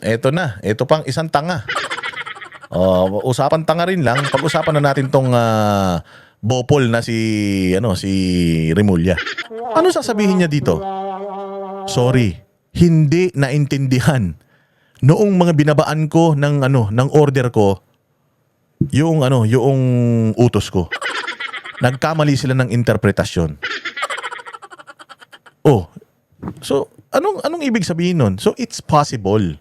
eto na. Eto pang isang tanga. Usapan tanga rin lang. Pag-usapan na natin tong bopol na si Remulla. Ano sasabihin niya dito? Sorry, hindi naintindihan. Noong mga binabaan ko ng order ko, yung utos ko. Nagkamali sila ng interpretasyon. So anong ibig sabihin nun? So it's possible.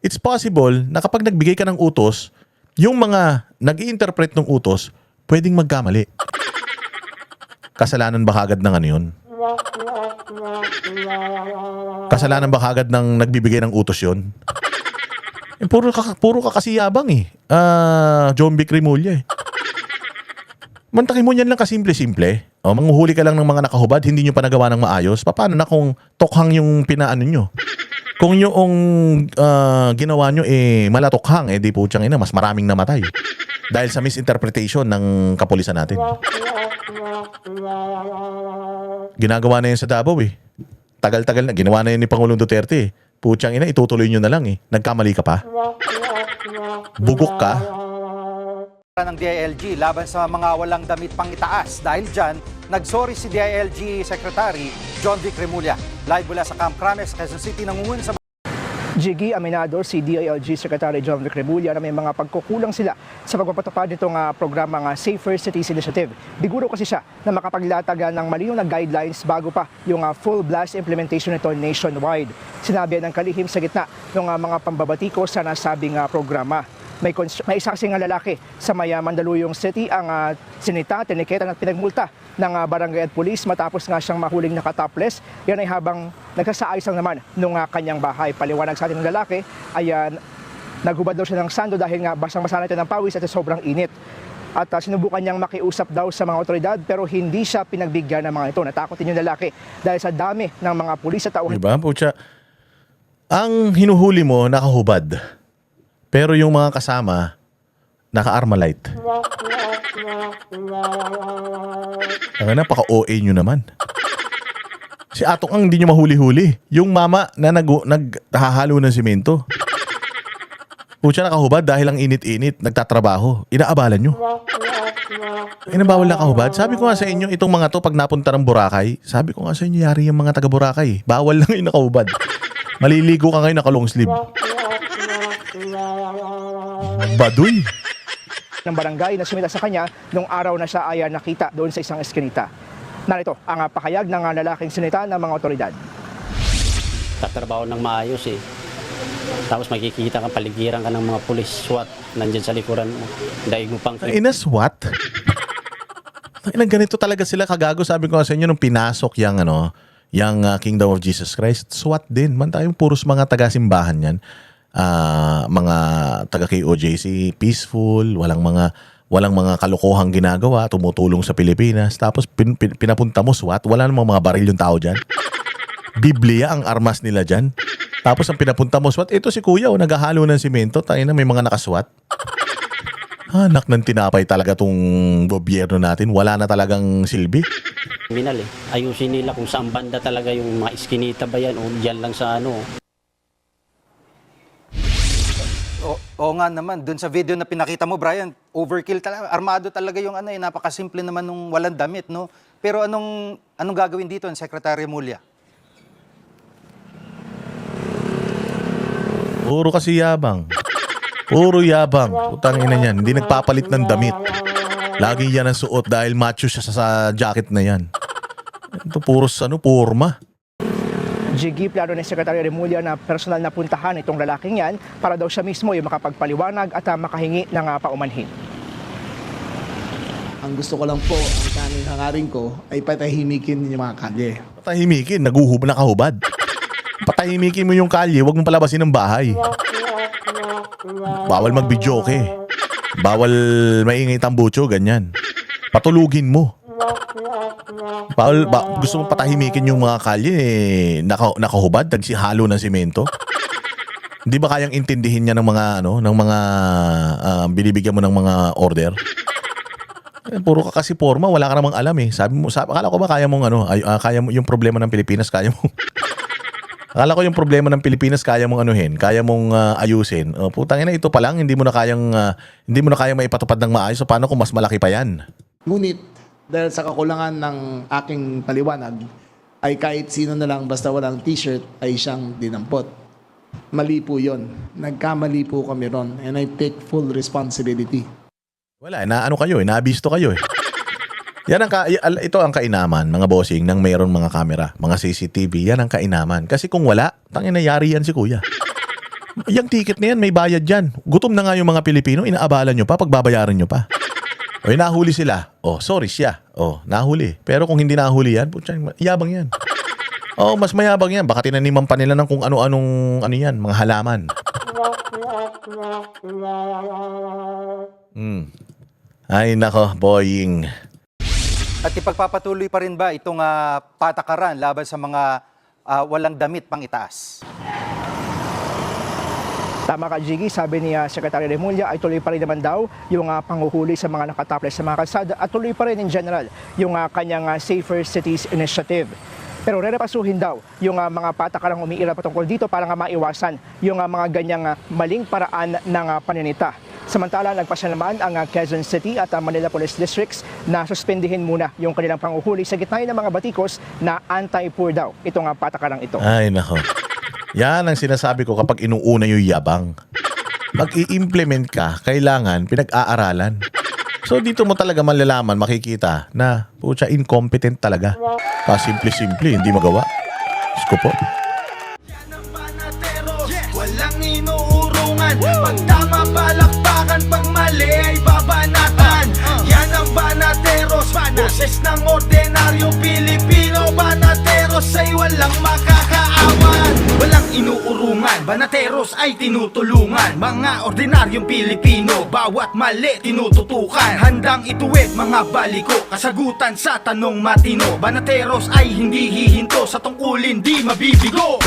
It's possible na kapag nagbigay ka ng utos, yung mga nag-i-interpret ng utos, pwedeng magkamali. Kasalanan ba kagad ng ano yun? Kasalanan ba kagad ng nagbibigay ng utos yun? Puro ka kasi yabang eh. John Vic Remulla eh. Mantakin mo yan lang kasimple-simple. Manghuhuli ka lang ng mga nakahubad, hindi nyo pa nagawa ng maayos. Paano na kung tokhang yung pinaano nyo? Kung yung ginawa nyo malatokhang, di po tiyang ina, mas maraming namatay. Dahil sa misinterpretation ng kapulisan natin. Ginagawa na yun sa Davao eh. Tagal-tagal na. Ginawa na yun ni Pangulong Duterte eh. Putyang ina, itutuloy nyo na lang eh. Nagkamali ka pa. Bugok ka. Ng DILG laban sa mga walang damit pang itaas. Dahil dyan, nagsorry si DILG Secretary John Vic Remulla. Live mula sa Camp Crame sa Quezon City, nangungun sa Jiggy, aminado si DILG Secretary John Vic Remulla na may mga pagkukulang sila sa pagpapatupad nitong programang Safer Cities Initiative. Biguro kasi siya na makapaglatag ng malinaw na guidelines bago pa yung full blast implementation nito nationwide. Sinabi ng kalihim sa gitna ng mga pambabatiko sa nasabing programa. May isa kasing lalaki sa Mandaluyong City ang sinita, tiniketan at pinagmulta ng barangay at pulis matapos nga siyang mahuling nakatopless. Yan ay habang nagsasaayos lang naman nung kanyang bahay. Paliwanag sa atin ng lalaki ay naghubad daw siya ng sando dahil nga basang-basa na ito ng pawis at sobrang init. At sinubukan niyang makiusap daw sa mga otoridad pero hindi siya pinagbigyan ng mga ito. Natakot din yung lalaki dahil sa dami ng mga pulis at tauhan. Diba, pucha? Ang hinuhuli mo, nakahubad. Pero yung mga kasama, naka-Armalite. Napaka-OA nyo naman. Si Atong ang hindi nyo mahuli-huli. Yung mama na naghahalo ng simento. Pucha, nakahubad dahil ang init-init, nagtatrabaho. Inaabalan nyo. Bawal nakahubad. Sabi ko nga sa inyo, itong mga to, pag napunta ng Boracay, sabi ko nga sa inyo, yari yung mga taga Boracay. Bawal lang yung nakahubad. Maliligo ka ngayon naka-long sleeve. Baduy. Ng barangay na sumita sa kanya nung araw na siya ay nakita doon sa isang eskinita. Narito ang pakayag ng lalaking sinita ng mga otoridad. Tatrabaho ng maayos eh. Tapos makikita ka, paligiran ka ng mga pulis, SWAT, nandyan sa likuran mo. Daig mo pang... SWAT? Ganito talaga sila kagago. Sabi ko sa inyo nung pinasok yung Kingdom of Jesus Christ, SWAT din. Man tayong puros mga taga-simbahan yan. Mga taga KOJC, peaceful, walang mga kalokohang ginagawa, tumutulong sa Pilipinas. Tapos pinapunta mo SWAT, wala namang mga baril yung tao dyan. Biblia ang armas nila dyan. Tapos ang pinapunta mo SWAT, ito si kuya naghahalo ng simento, tayo na may mga nakaswat. Anak ng tinapay talaga tong gobyerno natin, wala na talagang silbi. Kriminal eh. Ayusin nila kung saan banda talaga yung mga iskinita ba yan o dyan lang sa ano. Oo nga naman, dun sa video na pinakita mo, Brian, overkill talaga. Armado talaga yung napakasimple naman nung walang damit, no? Pero anong gagawin dito ng Secretary Remulla? Puro kasi yabang. Puro yabang. Putang ina niyan, hindi nagpapalit ng damit. Lagi yan ang suot dahil macho siya sa jacket na yan. Ito puros porma. Jiggy, plano ni Secretary Remulla na personal na puntahan itong lalaking yan para daw siya mismo yung makapagpaliwanag at makahingi ng paumanhin. Ang gusto ko lang po, ang tanging hangarin ko ay patahimikin yung mga kalye. Patahimikin, nakahubad. Patahimikin mo yung kalye, huwag mong palabasin ng bahay. Bawal mag-videoke. Bawal maingay tambucho, ganyan. Patulugin mo. Gusto mong patahimikin yung mga kalye nakahubad, nagsihalo ng simento. Hindi ba kayang intindihin niya ng mga binibigyan mo ng mga order? Puro ka kasi forma, wala ka namang alam eh. Akala ko ba kaya mong kaya mo yung problema ng Pilipinas, kaya mo Akala ko yung problema ng Pilipinas kaya mong anuhin, kaya mong ayusin. Putang ina, ito pa lang hindi mo na kayang maipatupad ng maayos. So paano kung mas malaki pa yan? Ngunit, dahil sa kakulangan ng aking paliwanag, ay kahit sino na lang basta walang t-shirt ay siyang dinampot. Mali po yun. Nagkamali po kami ron. And I take full responsibility. Wala, ano kayo, naabisto kayo eh. Ito ang kainaman, mga bossing, nang mayroon mga kamera, mga CCTV, yan ang kainaman. Kasi kung wala, tangina yari yan si kuya. Yung ticket na yan, may bayad yan. Gutom na nga yung mga Pilipino, inaabalan nyo pa, pagbabayaran nyo pa. O nahuli sila. Sorry siya. Nahuli. Pero kung hindi nahuli yan, putya, yabang yan. Mas mayabang yan. Baka tinaniman pa nila ng kung ano-anong yan, mga halaman. Ay nako, boying. At ipagpapatuloy pa rin ba itong patakaran laban sa mga walang damit pang itaas? Tama ka, Jiggy. Sabi ni Secretary Remulla ay tuloy pa rin naman daw yung panguhuli sa mga nakataples sa mga kalsada at tuloy pa rin in general yung kanyang Safer Cities Initiative. Pero rerepasuhin daw yung mga patakarang umiira patungkol dito para nga maiwasan yung mga ganyang maling paraan ng paninita. Samantala, nagpasya naman ang Quezon City at Manila Police Districts na suspendihin muna yung kanilang panguhuli sa gitna ng mga batikos na anti-poor daw itong patakarang ito. Ay nako. Yan ang sinasabi ko kapag inuuna yung yabang. Mag-i-implement ka, kailangan pinag-aaralan. So dito mo talaga malalaman, makikita na putya incompetent talaga. Simple-simple, hindi magawa. Diyos ko po. Yan ang banateros, walang inuurungan. Pag tama palakpakan, pag mali ay babanatan. Yan ang banateros, boses ng ordinaryong Pilipino. Banateros ay walang makakaawan. Walang inuurungan, banateros ay tinutulungan. Mga ordinaryong Pilipino, bawat mali tinututukan. Handang ituwid mga baliko, kasagutan sa tanong matino. Banateros ay hindi hihinto, sa tungkulin di mabibigo.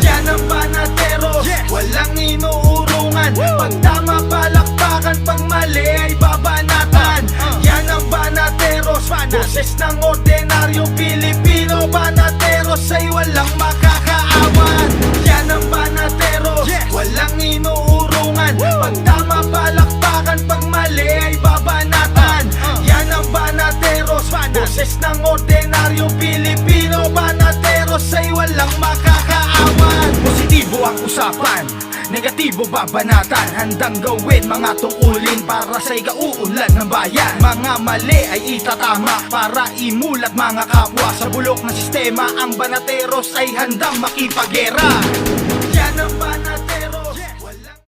Yan ang banateros, walang inuurungan. Pag tama palakpakan, pag mali ay babanatan. Yan ang banateros, boses ng ordinaryong Pilipino. Banateros ay walang makakaawan. Yan ang banateros, walang inuurungan. Pag tama palakpakan, pag mali ay babanatan. Yan ang banateros, boses ng ordinaryong Pilipino. Banateros ay walang makakaawan. Positibo ang usapan, negatibo babanatan. Handang gawin mga tungkulin para sa ikauunlad ng bayan. Mga mali ay itatama para imulat mga kapwa. Sa bulok ng sistema, ang banateros ay handang makipagera. Yan ang